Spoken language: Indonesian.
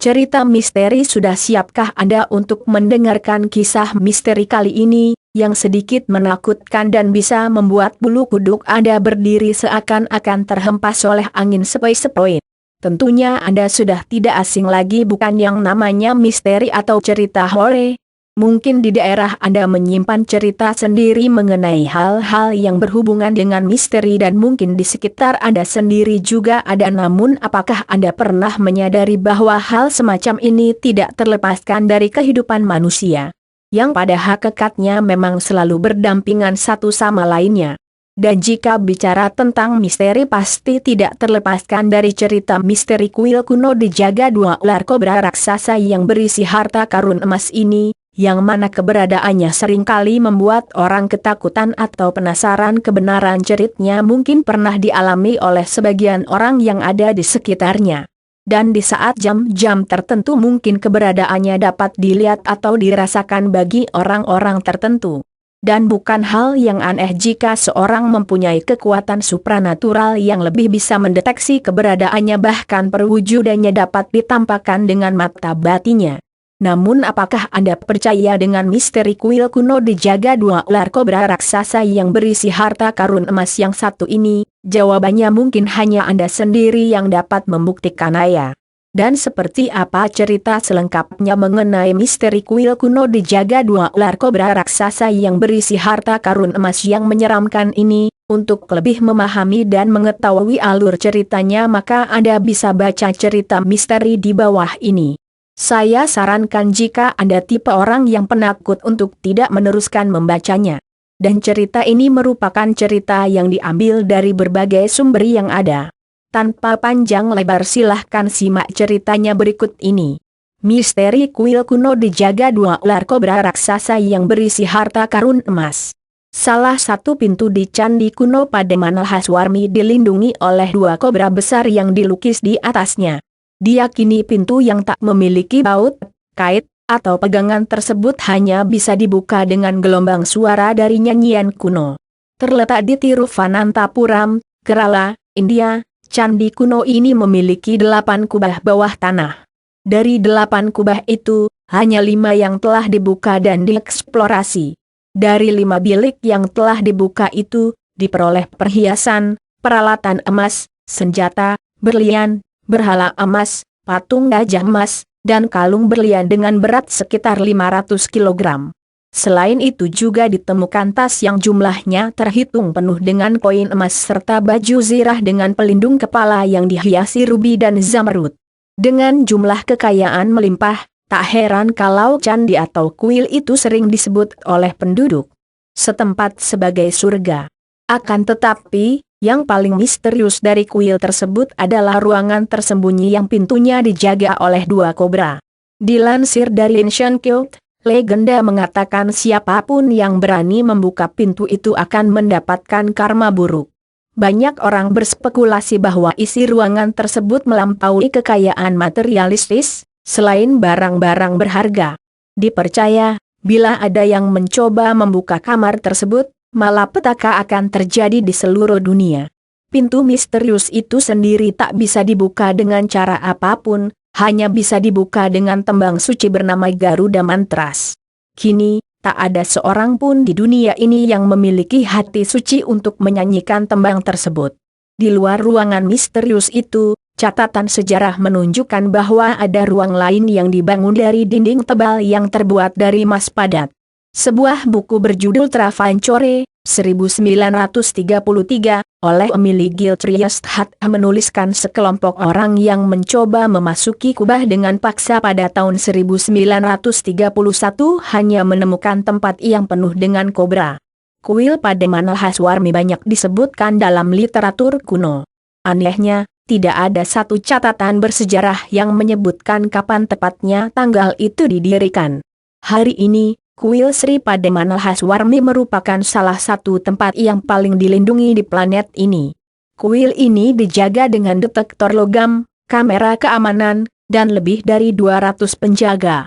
cerita misteri sudah siapkah Anda untuk mendengarkan kisah misteri kali ini, yang sedikit menakutkan dan bisa membuat bulu kuduk Anda berdiri seakan-akan terhempas oleh angin sepoi-sepoi? Tentunya Anda sudah tidak asing lagi bukan yang namanya misteri atau cerita horor. Mungkin di daerah Anda menyimpan cerita sendiri mengenai hal-hal yang berhubungan dengan misteri dan mungkin di sekitar Anda sendiri juga ada, namun apakah Anda pernah menyadari bahwa hal semacam ini tidak terlepaskan dari kehidupan manusia, yang pada hakikatnya memang selalu berdampingan satu sama lainnya? Dan jika bicara tentang misteri pasti tidak terlepaskan dari cerita misteri kuil kuno dijaga dua ular kobra raksasa yang berisi harta karun emas ini, yang mana keberadaannya seringkali membuat orang ketakutan atau penasaran kebenaran ceritanya mungkin pernah dialami oleh sebagian orang yang ada di sekitarnya. Dan di saat jam-jam tertentu mungkin keberadaannya dapat dilihat atau dirasakan bagi orang-orang tertentu. Dan bukan hal yang aneh jika seorang mempunyai kekuatan supranatural yang lebih bisa mendeteksi keberadaannya bahkan perwujudannya dapat ditampakkan dengan mata batinnya. Namun apakah Anda percaya dengan misteri kuil kuno dijaga dua ular kobra raksasa yang berisi harta karun emas yang satu ini? Jawabannya mungkin hanya Anda sendiri yang dapat membuktikan Aya. Dan seperti apa cerita selengkapnya mengenai misteri kuil kuno dijaga dua ular kobra raksasa yang berisi harta karun emas yang menyeramkan ini? Untuk lebih memahami dan mengetahui alur ceritanya maka Anda bisa baca cerita misteri di bawah ini. Saya sarankan jika Anda tipe orang yang penakut untuk tidak meneruskan membacanya. Dan cerita ini merupakan cerita yang diambil dari berbagai sumber yang ada. Tanpa panjang lebar silahkan simak ceritanya berikut ini. Misteri kuil kuno dijaga dua ular kobra raksasa yang berisi harta karun emas. Salah satu pintu di candi kuno Pademanal Haswarmi dilindungi oleh dua kobra besar yang dilukis di atasnya. Diyakini pintu yang tak memiliki baut, kait, atau pegangan tersebut hanya bisa dibuka dengan gelombang suara dari nyanyian kuno. Terletak di Tiruvananthapuram, Kerala, India, candi kuno ini memiliki 8 kubah bawah tanah. Dari 8 kubah itu, hanya 5 yang telah dibuka dan dieksplorasi. Dari 5 bilik yang telah dibuka itu, diperoleh perhiasan, peralatan emas, senjata, berlian, berhala emas, patung gajah emas, dan kalung berlian dengan berat sekitar 500 kg. Selain itu juga ditemukan tas yang jumlahnya terhitung penuh dengan koin emas serta baju zirah dengan pelindung kepala yang dihiasi rubi dan zamrud. Dengan jumlah kekayaan melimpah, tak heran kalau candi atau kuil itu sering disebut oleh penduduk setempat sebagai surga. Akan tetapi, yang paling misterius dari kuil tersebut adalah ruangan tersembunyi yang pintunya dijaga oleh dua kobra. Dilansir dari Ancient Cult, legenda mengatakan siapapun yang berani membuka pintu itu akan mendapatkan karma buruk. Banyak orang berspekulasi bahwa isi ruangan tersebut melampaui kekayaan materialistis, selain barang-barang berharga. Dipercaya, bila ada yang mencoba membuka kamar tersebut, malapetaka akan terjadi di seluruh dunia. Pintu misterius itu sendiri tak bisa dibuka dengan cara apapun, hanya bisa dibuka dengan tembang suci bernama Garuda Mantras. Kini, tak ada seorang pun di dunia ini yang memiliki hati suci untuk menyanyikan tembang tersebut. Di luar ruangan misterius itu, catatan sejarah menunjukkan bahwa ada ruang lain yang dibangun dari dinding tebal yang terbuat dari emas padat. Sebuah buku berjudul Travancore, 1933, oleh Emily Gilchrist menuliskan sekelompok orang yang mencoba memasuki kubah dengan paksa pada tahun 1931 hanya menemukan tempat yang penuh dengan kobra. Kuil Pademanal Haswarmi banyak disebutkan dalam literatur kuno. Anehnya, tidak ada satu catatan bersejarah yang menyebutkan kapan tepatnya tanggal itu didirikan. Hari ini, Kuil Sri Pademanal Haswarmi merupakan salah satu tempat yang paling dilindungi di planet ini. Kuil ini dijaga dengan detektor logam, kamera keamanan, dan lebih dari 200 penjaga.